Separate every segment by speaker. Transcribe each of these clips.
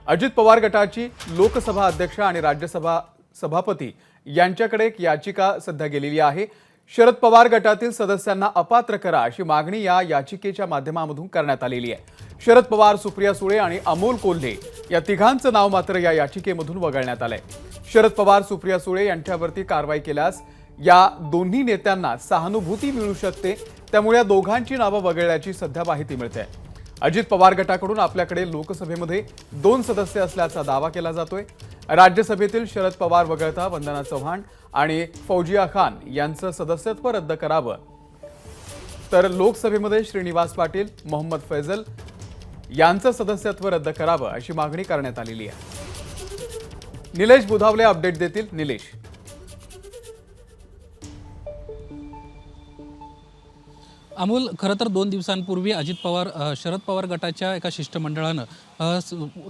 Speaker 1: अजित पवार गटाची लोकसभा अध्यक्ष आणि राज्यसभा सभापती यांच्याकडे एक याचिका सध्या गेलेली आहे। शरद पवार गटातील सदस्यांना अपात्र करा अशी मागणी या याचिकेच्या माध्यमातून करण्यात आलेली आहे। शरद पवार, सुप्रिया सुळे आणि अमोल कोल्हे या तिघांचं नाव मात्र या याचिकेमधून वगळण्यात आलंय। शरद पवार, सुप्रिया सुळे यांच्यावरती कारवाई केल्यास या दोन्ही नेत्यांना सहानुभूती मिळू शकते, त्यामुळे या दोघांची नावं वगळल्याची सध्या माहिती मिळते। अजित पवार गटाकडून आपल्याकडे लोकसभेमध्ये 2 सदस्य असल्याचा दावा केला जातोय। राज्यसभेतील शरद पवार वगळता वंदना चव्हाण आणि फौजिया खान यांचं सदस्यत्व रद्द करावं, तर लोकसभेमध्ये श्रीनिवास पाटील, मोहम्मद फैजल यांचं सदस्यत्व रद्द करावं अशी मागणी करण्यात आलेली आहे। निलेश बुधावले अपडेट देतील। निलेश,
Speaker 2: अमोल, खरं तर 2 दिवसांपूर्वी अजित पवार शरद पवार गटाच्या एका शिष्टमंडळानं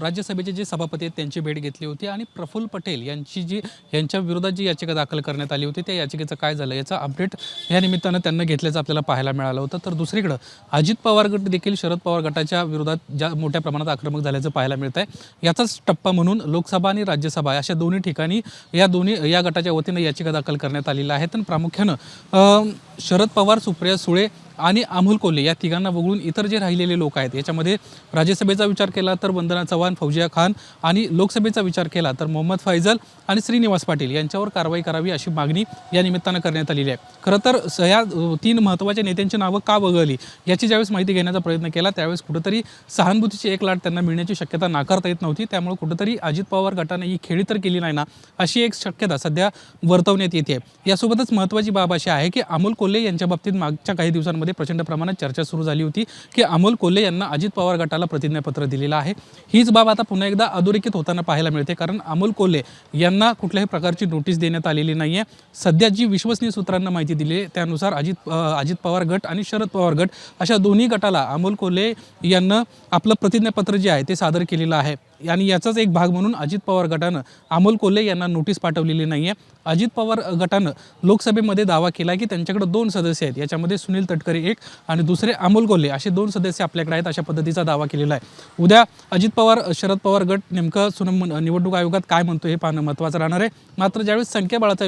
Speaker 2: राज्यसभेचे जे सभापती आहेत त्यांची भेट घेतली होती आणि प्रफुल्ल पटेल यांच्या विरोधात जी याचिका दाखल करण्यात आली होती त्या याचिकेचं काय झालं याचा अपडेट या निमित्तानं त्यांना घेतल्याचं आपल्याला पाहायला मिळालं होतं। तर दुसरीकडे अजित पवार गट देखील शरद पवार गटाच्या विरोधात ज्या मोठ्या प्रमाणात आक्रमक झाल्याचं पाहायला मिळत आहे। याचाच टप्पा म्हणून लोकसभा आणि राज्यसभा अशा दोन्ही ठिकाणी या गटाच्या वतीनं याचिका दाखल करण्यात आलेल्या आहेत। आणि प्रामुख्यानं शरद पवार, सुप्रिया सुळे आणि अमोल कोल्हे या तिघांना वगळून इतर जे राहिलेले लोक आहेत याच्यामध्ये राज्यसभेचा विचार केला तर वंदना चव्हाण, फौजिया खान आणि लोकसभेचा विचार केला तर मोहम्मद फैजल आणि श्रीनिवास पाटील यांच्यावर कारवाई करावी अशी मागणी या निमित्तानं करण्यात आलेली आहे। खरं तर या 3 महत्त्वाच्या नेत्यांची नावं का वगळली याची ज्यावेळेस माहिती घेण्याचा प्रयत्न केला त्यावेळेस कुठेतरी सहानुभूतीची एक लाट त्यांना मिळण्याची शक्यता नाकारता येत नव्हती। त्यामुळे कुठेतरी अजित पवार गटाने ही खेळी तर केली नाही ना अशी एक शक्यता सध्या वर्तवण्यात येते। यासोबतच महत्त्वाची बाब अशी आहे की अमोल कोल्हे यांच्या बाबतीत मागच्या काही दिवसांमध्ये प्रचंड प्रमाणात चर्चा सुरू झाली होती की अमोल कोल्हे यांना अजित पवार गटाला प्रतिज्ञापत्र दिलेलं आहे। हीच बाब आता पुन्हा एकदा अधोरेखित होताना पाहायला मिळते, कारण अमोल कोल्हे यांना कुठल्याही प्रकारची नोटीस देण्यात आलेली नाही आहे। सध्या जी विश्वसनीय सूत्रांना माहिती दिली आहे त्यानुसार अजित पवार गट आणि शरद पवार गट अशा दोन्ही गटाला अमोल कोल्हे यांना आपलं प्रतिज्ञापत्र जे आहे ते सादर केलेलं आहे आणि याचाच एक भाग म्हणून अजित पवार गटानं अमोल कोल्हे यांना नोटीस पाठवलेली नाही आहे। अजित पवार गटानं लोकसभेमध्ये दावा केला की त्यांच्याकडे 2 सदस्य आहेत, याच्यामध्ये सुनील तटकरे एक आणि दुसरे अमोल कोल्हे असे 2 सदस्य आपल्याकडे आहेत अशा पद्धतीचा दावा केलेला आहे। उद्या अजित पवार, शरद पवार गट नेमकं निवडणूक आयोगात काय म्हणतो हे पाहणं महत्त्वाचं राहणार आहे। मात्र ज्यावेळेस संख्याबळाचा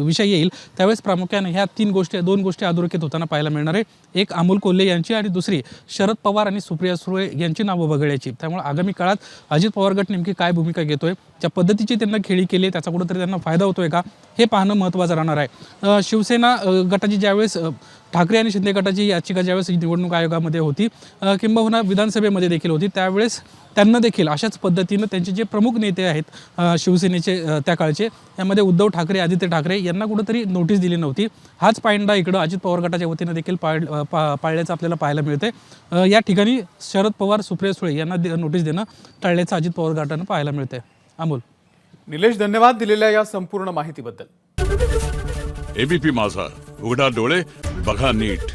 Speaker 2: विषय येईल त्यावेळेस प्रामुख्याने ह्या 2 गोष्टी अधोरेखित होताना पाहायला मिळणार आहे। एक अमोल कोल्हे यांची आणि दुसरी शरद पवार आणि सुप्रिया सुळे यांची नावं वगळण्याची। त्यामुळे आगामी काळात अजित पवार गट नेमकी काय भूमिका घेतोय, ज्या पद्धतीची त्यांना खेळी केली त्याचा कुठेतरी त्यांना फायदा होतोय का हे पाहणं महत्त्वाचं राहणार आहे। शिवसेना गटाची ज्यावेळेस ठाकरे आणि शिंदे गटाची याचिका ज्यावेळेस निवडणूक आयोगामध्ये होती किंबहुना विधानसभेमध्ये देखील होती त्यावेळेस त्यांना देखील अशाच पद्धतीनं त्यांचे जे प्रमुख नेते आहेत शिवसेनेचे त्या काळचे, यामध्ये उद्धव ठाकरे, आदित्य ठाकरे यांना कुठेतरी नोटीस दिली नव्हती। हाच पायंडा इकडं अजित पवार गटाच्या वतीनं देखील पाळल्याचं आपल्याला पाहायला मिळते। या ठिकाणी शरद पवार, सुप्रिया सुळे यांना नोटीस देणं टाळल्याचं अजित पवार गटानं पाहायला मिळतंय। अमोल,
Speaker 1: निलेश, धन्यवाद दिलेल्या या संपूर्ण माहितीबद्दल।
Speaker 3: एबीपी माझा, उघडा डोळे बघा नीट।